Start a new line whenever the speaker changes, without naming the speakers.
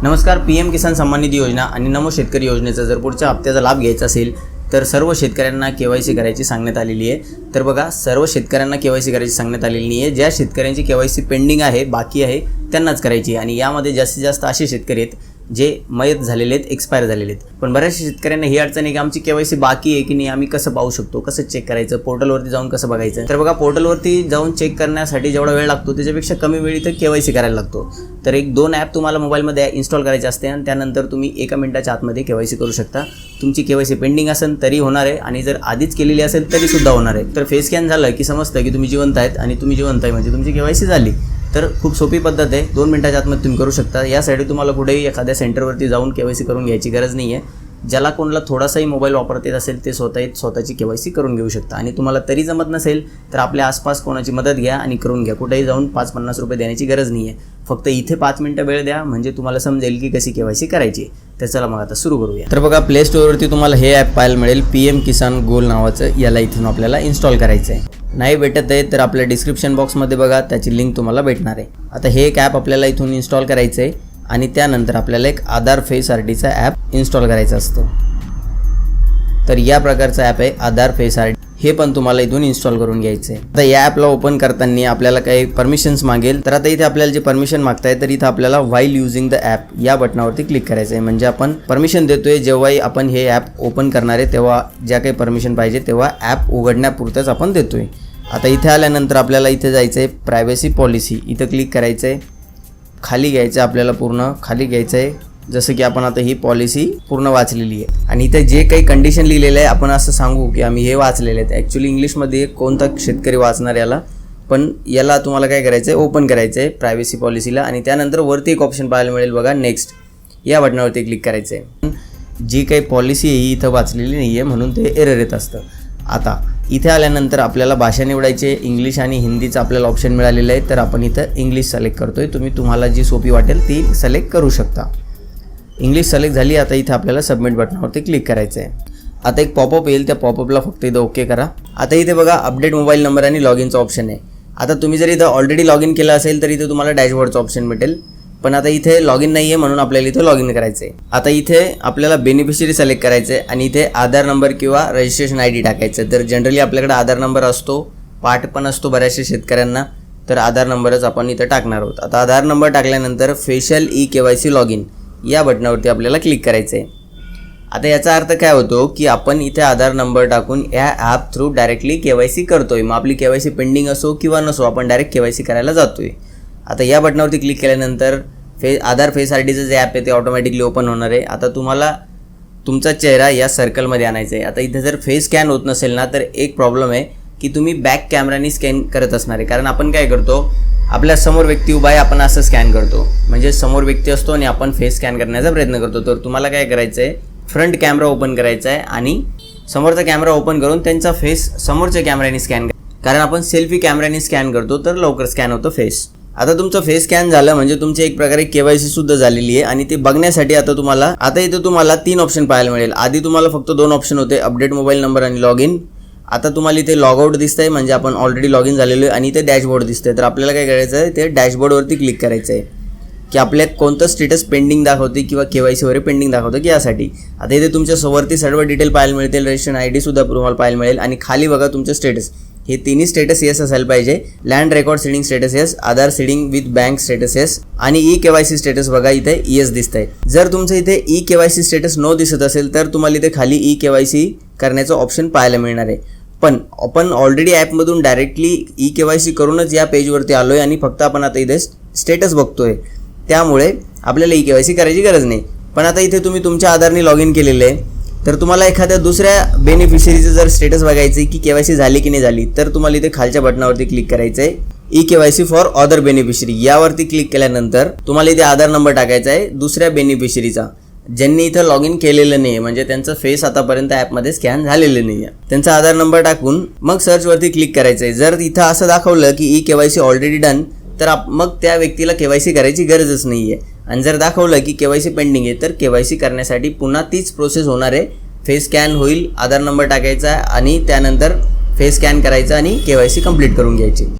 नमस्कार. PM किसान सन्मान निधी योजना आणि नमो शेतकरी योजनेचा जर पुढच्या हप्त्याचा लाभ घ्यायचा असेल तर सर्व शेतकऱ्यांना KYC करायची सांगण्यात आलेली आहे. तर बघा, सर्व शेतकऱ्यांना KYC करायची सांगण्यात आलेली आहे. ज्या शेतकऱ्यांची KYC पेंडिंग आहे, बाकी आहे, त्यांनाच करायची. आणि यामध्ये जास्तीत जास्त असे शेतकरी आहेत जे मयत झालेले आहेत, एक्सपायर झालेले आहेत. पण बऱ्याचशा शेतकऱ्यांना ही अडचण आहे की आमची KYC बाकी आहे की नाही, आम्ही कसं पाहू शकतो, कसं चेक करायचं, पोर्टलवरती जाऊन कसं बघायचं. तर बघा, पोर्टलवरती जाऊन चेक करण्यासाठी जेवढा वेळ लागतो त्याच्यापेक्षा कमी वेळ इथं KYC करायला लागतो. तर 1-2 ॲप तुम्हाला मोबाईलमध्ये इन्स्टॉल करायचे असते आणि त्यानंतर तुम्ही 1 मिनिटाच्या आतमध्ये KYC करू शकता. तुमची KYC पेंडिंग असेल तरी होणार आहे आणि जर आधीच केलेली असेल तरी सुद्धा होणार आहे. तर फेस स्कॅन झालं की समजतं की तुम्ही जिवंत आहेत आणि तुम्ही जिवंत आहे म्हणजे तुमची KYC झाली. तर खूप सोपी पद्धत आहे, 2 मिनिटाच्या आतमध्ये तुम्ही करू शकता. यासाठी तुम्हाला कुठेही एखाद्या सेंटरवरती जाऊन KYC करून घ्यायची गरज नाही आहे. ज्याला कोणाला थोडासाही मोबाईल वापरता येत असेल ते स्वतःची KYC करून घेऊ शकता. आणि तुम्हाला तरी जमत नसेल तर आपल्या आसपास कोणाची मदत घ्या आणि करून घ्या. कुठेही जाऊन 5-50 रुपये देण्याची गरज नाही आहे. फक्त इथे 5 मिनिटं वेळ द्या म्हणजे तुम्हाला समजेल की कशी KYC करायची. तर चला मग आता सुरू करूया. तर बघा, प्ले स्टोअरवरती तुम्हाला हे ॲप पाहायला मिळेल, PM किसान गोल नावाचं. याला इथून आपल्याला इन्स्टॉल करायचं आहे. नाही भेटत आहे तर आपल्या डिस्क्रिप्शन बॉक्समध्ये बघा, त्याची लिंक तुम्हाला भेटणार आहे. आता हे एक ॲप आपल्याला इथून इन्स्टॉल करायचं आहे आणि त्यानंतर आपल्याला एक आधार फेस RDचा ॲप इन्स्टॉल करायचा असतो. तर या प्रकारचा ॲप आहे आधार फेस RD. हे पण तुम्हाला इथून इन्स्टॉल करून घ्यायचं आहे. आता या ॲपला ओपन करताना आपल्याला काही परमिशन्स मागेल. तर आता इथे आपल्याला जे परमिशन मागताय तर इथं आपल्याला व्हाईल युझिंग द ॲप या बटनावरती क्लिक करायचं आहे. म्हणजे आपण परमिशन देतोय, जेव्हाही आपण हे ॲप ओपन करणार आहे तेव्हा ज्या काही परमिशन पाहिजे तेव्हा ॲप उघडण्यापुरतंच आपण देतोय. आता इथे आल्यानंतर आपल्याला इथे जायचं आहे प्रायव्हसी पॉलिसी. इथं क्लिक करायचं आहे. खाली घ्यायचं आहे, आपल्याला पूर्ण खाली घ्यायचं आहे. जसं की आपण आता ही पॉलिसी पूर्ण वाचलेली आहे आणि इथे जे काही कंडिशन लिहिलेलं आहे आपण असं सांगू की आम्ही हे वाचलेले आहेत. ॲक्च्युली इंग्लिशमध्ये कोणता शेतकरी वाचणार याला, पण याला तुम्हाला काय करायचं आहे, ओपन करायचं आहे प्रायव्हसी पॉलिसीला आणि त्यानंतर वरती एक ऑप्शन पाहायला मिळेल बघा, नेक्स्ट या बटनावरती क्लिक करायचं आहे. जी काही पॉलिसी आहे ही इथं वाचलेली नाही आहे म्हणून ते एरर येत असतं. आता इथे आल्यानंतर आपल्याला भाषा निवडायची आहे. इंग्लिश आणि हिंदीचं आपल्याला ऑप्शन मिळालेलं आहे तर आपण इथं इंग्लिश सिलेक्ट करतोय. तुम्हाला जी सोपी वाटेल ती सिलेक्ट करू शकता. इंग्लिश सिलेक्ट झाली. आता इथे आपल्याला सबमिट बटनावरती क्लिक करायचं आहे. आता एक पॉपअप येईल, त्या पॉपअपला फक्त इथं ओके करा. आता इथे बघा, अपडेट मोबाईल नंबर आणि लॉग इनचा ऑप्शन आहे. आता तुम्ही जर इथं ऑलरेडी लॉग इन केलं असेल तर इथे तुम्हाला डॅशबोर्डचं ऑप्शन भेटेल, पण आता इथे लॉग इन नाही आहे म्हणून आपल्याला इथे लॉग इन करायचं आहे. आता इथे आपल्याला बेनिफिशरी सिलेक्ट करायचं आहे आणि इथे आधार नंबर किंवा रजिस्ट्रेशन ID टाकायचं. तर जनरली आपल्याकडे आधार नंबर असतो, पाठ पण असतो बऱ्याचशा शेतकऱ्यांना, तर आधार नंबरच आपण इथं टाकणार आहोत. आता आधार नंबर टाकल्यानंतर फेशियल KYC लॉग इन या बटनावरती आपल्याला क्लिक करायचं आहे. आता याचा अर्थ काय होतो की आपण इथे आधार नंबर टाकून या ॲप थ्रू डायरेक्टली KYC करतोय. मग आपली KYC पेंडिंग असो किंवा नसो आपण डायरेक्ट KYC करायला जातोय. आता या बटनावरती क्लिक केल्यानंतर आधार फेस RDचं जे ॲप आहे ते ऑटोमॅटिकली ओपन होणार आहे. आता तुम्हाला तुमचा चेहरा या सर्कलमध्ये आणायचा आहे. आता इथे जर फेस स्कॅन होत नसेल ना तर एक प्रॉब्लेम आहे की तुम्ही बॅक कॅमेराने स्कॅन करत असणार आहे. कारण आपण काय करतो, आपल्या समोर व्यक्ती उभा आहे, आपण असं स्कॅन करतो, म्हणजे समोर व्यक्ती असतो आणि आपण फेस स्कॅन करण्याचा प्रयत्न करतो. तर तुम्हाला काय करायचं आहे, फ्रंट कॅमेरा ओपन करायचा आहे आणि समोरचा कॅमेरा ओपन करून त्यांचा फेस समोरच्या कॅमेऱ्याने स्कॅन कारण आपण सेल्फी कॅमेऱ्याने स्कॅन करतो तर लवकर स्कॅन होतो फेस. आता तुमचं फेस स्कॅन झालं म्हणजे तुमची एक प्रकारे KYC सुद्धा झालेली आहे. आणि ते बघण्यासाठी आता इथे तुम्हाला 3 ऑप्शन पाहायला मिळेल. आधी तुम्हाला फक्त 2 ऑप्शन होते, अपडेट मोबाईल नंबर आणि लॉग इन. आता तुम्हाला इथे लॉग आउट दिसतंय म्हणजे आपण ऑलरेडी लॉग इन झालेलो आहे आणि इथे डॅशबोर्ड दिसतंय. तर आपल्याला काय करायचं आहे, ते डॅशबोर्डवरती क्लिक करायचं आहे की आपल्या कोणतं स्टेटस पेंडिंग दाखवते किंवा KYC वगैरे पेंडिंग दाखवतं की यासाठी. आता इथे तुमच्या सोबतती सर्व डिटेल पाहायला मिळतील, रजिस्ट्रेशन ID सुद्धा तुम्हाला पाहायला मिळेल आणि खाली बघा तुमचं स्टेटस. हे तिन्ही स्टेटस येस असायला पाहिजे. Land record seeding status yes, Aadhaar seeding with bank status yes आणि KYC स्टेटस बघा इथे येस दिसतंय. जर तुमचं इथे KYC स्टेटस नो दिसत असेल तर तुम्हाला इथे खाली KYC करण्याचं ऑप्शन पाहायला मिळणार आहे. पण आपण ऑलरेडी ॲपमधून डायरेक्टली KYC करूनच या पेजवरती आलो आहे आणि फक्त आपण आता इथे स्टेटस बघतोय, त्यामुळे आपल्याला KYC करायची गरज नाही. पण आता इथे तुम्ही तुमच्या आधारने लॉग इन केलेलं आहे तर तुम्हाला एखाद्या दुसऱ्या बेनिफिशरीचं जर स्टेटस बघायचं आहे की KYC झाली की नाही झाली तर तुम्हाला इथे खालच्या बटनावरती क्लिक करायचं आहे KYC फॉर अदर बेनिफिशरी. यावरती क्लिक केल्यानंतर तुम्हाला इथे आधार नंबर टाकायचा आहे दुसऱ्या बेनिफिशरीचा, ज्यांनी इथं लॉग इन केलेलं नाही म्हणजे त्यांचं फेस आतापर्यंत ॲपमध्ये स्कॅन झालेलं नाही आहे. त्यांचा आधार नंबर टाकून मग सर्चवरती क्लिक करायचं आहे. जर इथं असं दाखवलं की KYC ऑलरेडी डन तर मग त्या व्यक्तीला KYC करायची गरजच नाही आहे. आणि जर दाखवलं की KYC पेंडिंग आहे तर KYC करण्यासाठी पुन्हा तीच प्रोसेस होणार आहे. फेस स्कॅन होईल, आधार नंबर टाकायचा आणि त्यानंतर फेस स्कॅन करायचा आणि KYC कंप्लीट करून घ्यायची.